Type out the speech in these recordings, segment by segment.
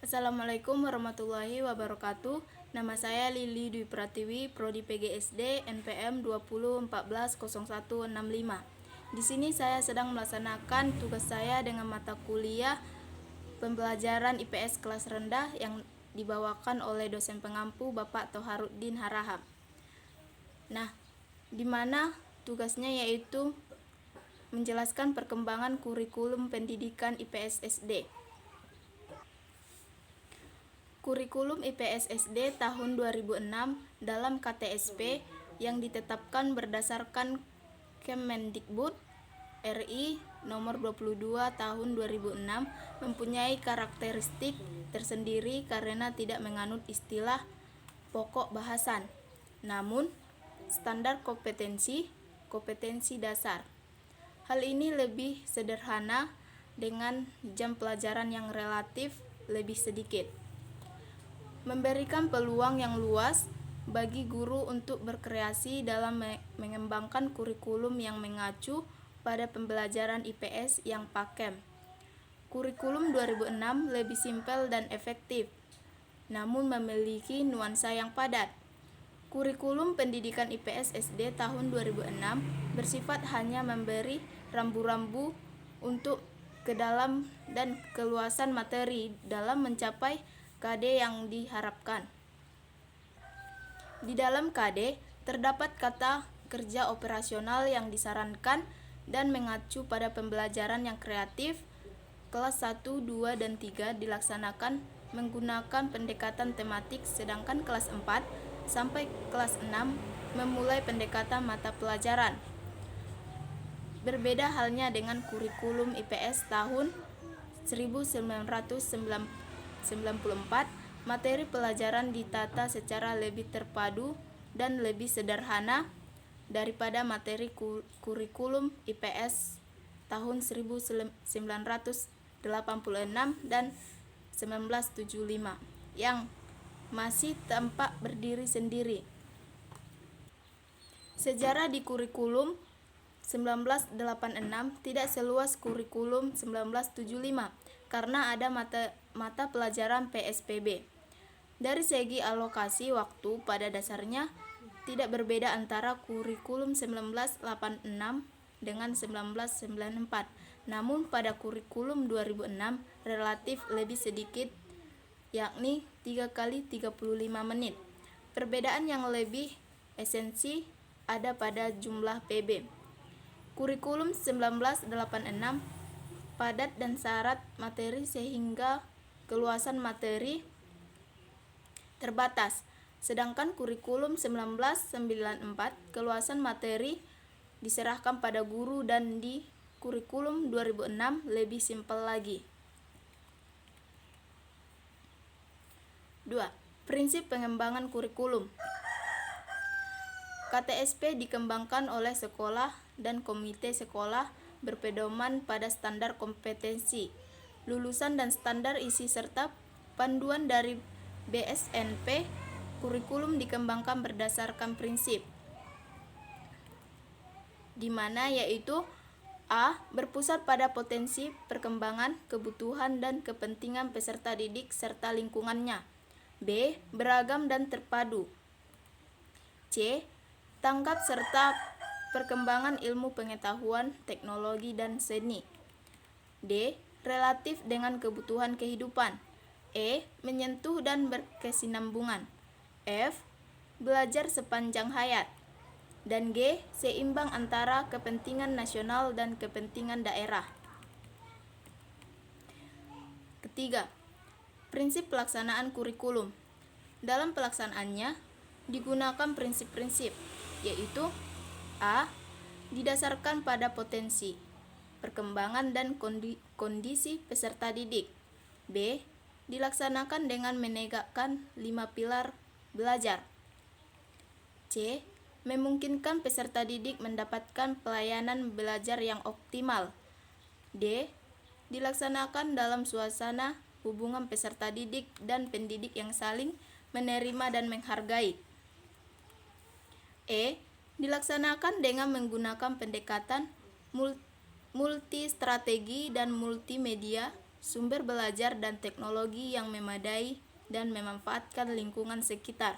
Assalamualaikum warahmatullahi wabarakatuh. Nama saya Lili Dwi Pratiwi, Prodi PGSD NPM 20140165. Di sini saya sedang melaksanakan tugas saya dengan mata kuliah pembelajaran IPS kelas rendah yang dibawakan oleh dosen pengampu Bapak Toharuddin Harahap. Nah, di mana tugasnya yaitu menjelaskan perkembangan kurikulum pendidikan IPS SD. Kurikulum IPS SD tahun 2006 dalam KTSP yang ditetapkan berdasarkan Kemendikbud RI nomor 22 tahun 2006 mempunyai karakteristik tersendiri karena tidak menganut istilah pokok bahasan, namun standar kompetensi dasar. Hal ini lebih sederhana dengan jam pelajaran yang relatif lebih sedikit, memberikan peluang yang luas bagi guru untuk berkreasi dalam mengembangkan kurikulum yang mengacu pada pembelajaran IPS yang pakem. Kurikulum 2006 lebih simpel dan efektif, namun memiliki nuansa yang padat. Kurikulum pendidikan IPS SD tahun 2006 bersifat hanya memberi rambu-rambu untuk ke dalam dan keluasan materi dalam mencapai KD yang diharapkan. Di dalam KD terdapat kata kerja operasional yang disarankan dan mengacu pada pembelajaran yang kreatif. Kelas 1, 2, dan 3 dilaksanakan menggunakan pendekatan tematik, sedangkan kelas 4 sampai kelas 6 memulai pendekatan mata pelajaran. Berbeda halnya dengan kurikulum IPS tahun 1994, materi pelajaran ditata secara lebih terpadu dan lebih sederhana daripada materi kurikulum IPS tahun 1986 dan 1975 yang masih tampak berdiri sendiri. Sejarah di kurikulum 1986 tidak seluas kurikulum 1975 karena ada mata pelajaran PSPB. Dari segi alokasi waktu pada dasarnya tidak berbeda antara kurikulum 1986 dengan 1994. Namun pada kurikulum 2006 relatif lebih sedikit, yakni 3 kali 35 menit. Perbedaan yang lebih esensi ada pada jumlah PB. Kurikulum 1986 padat dan syarat materi sehingga keluasan materi terbatas. Sedangkan kurikulum 1994 keluasan materi diserahkan pada guru dan di kurikulum 2006 lebih simpel lagi. 2. Prinsip pengembangan kurikulum. KTSP dikembangkan oleh sekolah dan komite sekolah berpedoman pada standar kompetensi lulusan dan standar isi serta panduan dari BSNP. Kurikulum dikembangkan berdasarkan prinsip di mana yaitu A. Berpusat pada potensi, perkembangan, kebutuhan, dan kepentingan peserta didik serta lingkungannya. B. Beragam dan terpadu. C. Tanggap serta perkembangan ilmu pengetahuan, teknologi, dan seni. D. Relatif dengan kebutuhan kehidupan. E. Menyentuh dan berkesinambungan. F. Belajar sepanjang hayat. Dan G. Seimbang antara kepentingan nasional dan kepentingan daerah. Ketiga, prinsip pelaksanaan kurikulum. Dalam pelaksanaannya digunakan prinsip-prinsip, yaitu A. Didasarkan pada potensi, perkembangan dan kondisi peserta didik. B. Dilaksanakan dengan menegakkan 5 pilar belajar. C. Memungkinkan peserta didik mendapatkan pelayanan belajar yang optimal. D. Dilaksanakan dalam suasana hubungan peserta didik dan pendidik yang saling menerima dan menghargai. E. Dilaksanakan dengan menggunakan pendekatan multi strategi dan multimedia sumber belajar dan teknologi yang memadai dan memanfaatkan lingkungan sekitar.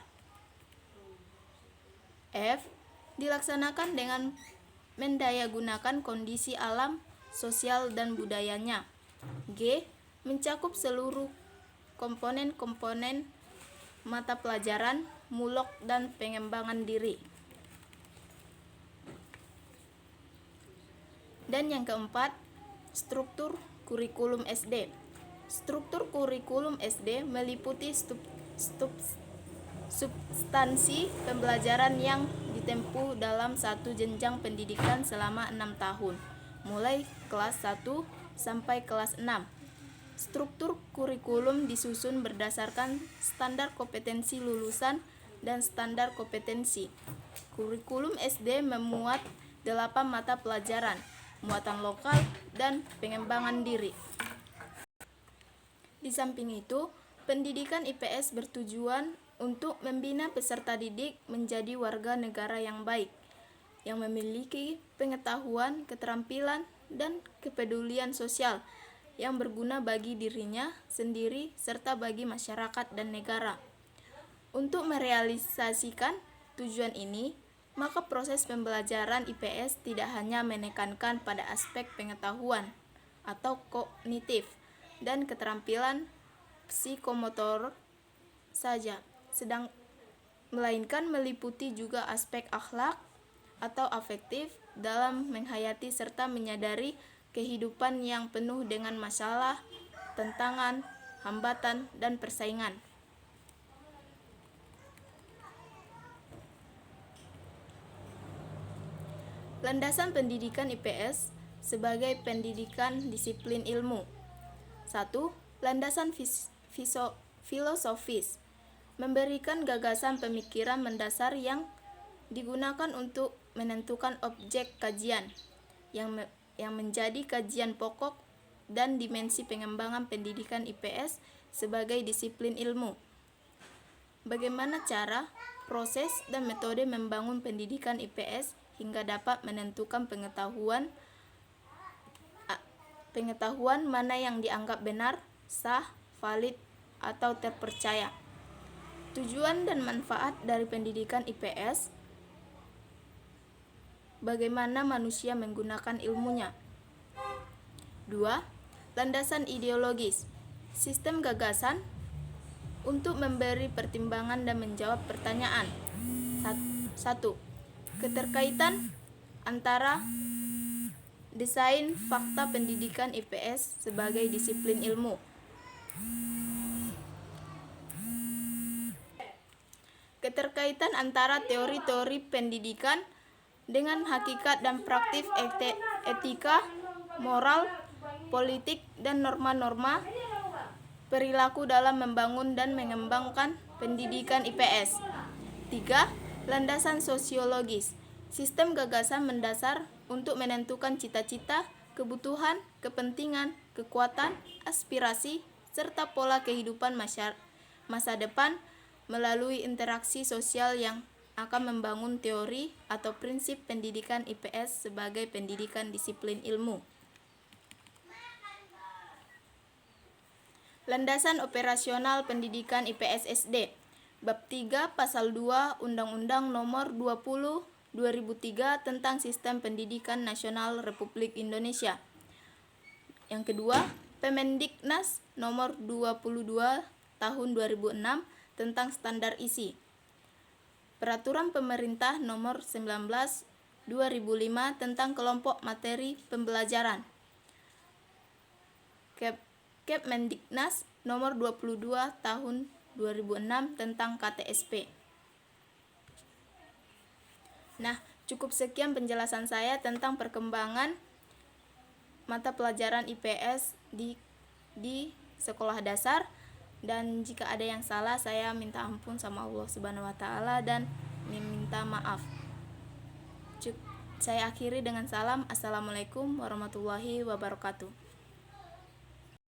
F. Dilaksanakan dengan mendayagunakan kondisi alam, sosial, dan budayanya. G. Mencakup seluruh komponen-komponen mata pelajaran, mulok, dan pengembangan diri. Dan yang keempat, struktur kurikulum SD. Struktur kurikulum SD meliputi substansi pembelajaran yang ditempuh dalam satu jenjang pendidikan selama 6 tahun, mulai kelas 1 sampai kelas 6. Struktur kurikulum disusun berdasarkan standar kompetensi lulusan dan standar kompetensi. Kurikulum SD memuat 8 mata pelajaran, muatan lokal, dan pengembangan diri. Di samping itu, pendidikan IPS bertujuan untuk membina peserta didik menjadi warga negara yang baik, yang memiliki pengetahuan, keterampilan, dan kepedulian sosial yang berguna bagi dirinya sendiri serta bagi masyarakat dan negara. Untuk merealisasikan tujuan ini, maka proses pembelajaran IPS tidak hanya menekankan pada aspek pengetahuan atau kognitif dan keterampilan psikomotor saja, melainkan meliputi juga aspek akhlak atau afektif dalam menghayati serta menyadari kehidupan yang penuh dengan masalah, tantangan, hambatan, dan persaingan. Landasan pendidikan IPS sebagai pendidikan disiplin ilmu. 1. Landasan filosofis, memberikan gagasan pemikiran mendasar yang digunakan untuk menentukan objek kajian yang menjadi kajian pokok dan dimensi pengembangan pendidikan IPS sebagai disiplin ilmu. Bagaimana cara, proses, dan metode membangun pendidikan IPS hingga dapat menentukan pengetahuan mana yang dianggap benar, sah, valid, atau terpercaya. Tujuan dan manfaat dari pendidikan IPS. Bagaimana manusia menggunakan ilmunya. 2. Landasan ideologis, sistem gagasan untuk memberi pertimbangan dan menjawab pertanyaan. 1. Keterkaitan antara desain fakta pendidikan IPS sebagai disiplin ilmu. Keterkaitan antara teori-teori pendidikan dengan hakikat dan praktik etika, moral, politik, dan norma-norma perilaku dalam membangun dan mengembangkan pendidikan IPS. 3. Landasan sosiologis, sistem gagasan mendasar untuk menentukan cita-cita, kebutuhan, kepentingan, kekuatan, aspirasi, serta pola kehidupan masa depan melalui interaksi sosial yang akan membangun teori atau prinsip pendidikan IPS sebagai pendidikan disiplin ilmu. Landasan operasional pendidikan IPS SD. Bab 3 Pasal 2 Undang-Undang Nomor 20/2003 tentang Sistem Pendidikan Nasional Republik Indonesia. Yang kedua, Permendiknas Nomor 22 Tahun 2006 tentang standar isi. Peraturan Pemerintah Nomor 19/2005 tentang kelompok materi pembelajaran. Kepmendiknas Nomor 22 Tahun 2006 tentang KTSP. Nah, cukup sekian penjelasan saya tentang perkembangan mata pelajaran IPS di sekolah dasar, dan jika ada yang salah saya minta ampun sama Allah Subhanahu wa taala dan meminta maaf. Saya akhiri dengan salam. Assalamualaikum warahmatullahi wabarakatuh.